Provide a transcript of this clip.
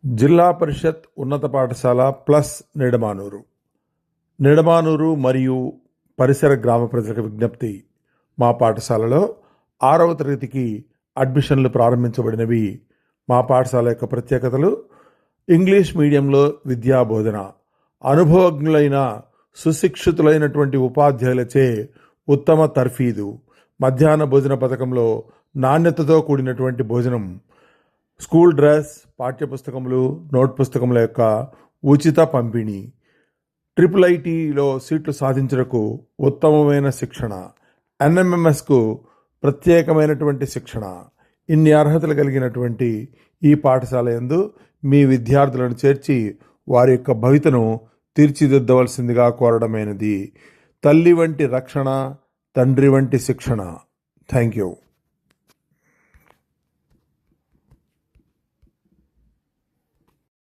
జిల్లా పరిషత్ ఉన్నత పాఠశాల ప్లస్ నిడమానూరు మరియు పరిసర గ్రామ ప్రజలకు విజ్ఞప్తి. మా పాఠశాలలో 6వ తరగతికి అడ్మిషన్లు ప్రారంభించబడినవి. మా పాఠశాల యొక్క ప్రత్యేకతలు: ఇంగ్లీష్ మీడియంలో విద్యా బోధన, అనుభవజ్ఞులైన సుశిక్షితులైనటువంటి ఉపాధ్యాయులచే ఉత్తమ తర్ఫీదు, మధ్యాహ్న భోజన పథకంలో నాణ్యతతో కూడినటువంటి భోజనం, స్కూల్ డ్రెస్, పాఠ్యపుస్తకములు, నోట్ పుస్తకముల యొక్క ఉచిత పంపిణీ, IIITలో సీట్లు సాధించుటకు ఉత్తమమైన శిక్షణ, NMMSకు ప్రత్యేకమైనటువంటి శిక్షణ. ఇన్ని అర్హతలు కలిగినటువంటి ఈ పాఠశాల యందు మీ విద్యార్థులను చేర్చి వారి యొక్క భవితను తీర్చిదిద్దవలసిందిగా కోరడమైనది. తల్లి వంటి రక్షణ, తండ్రి వంటి శిక్షణ. Thank you.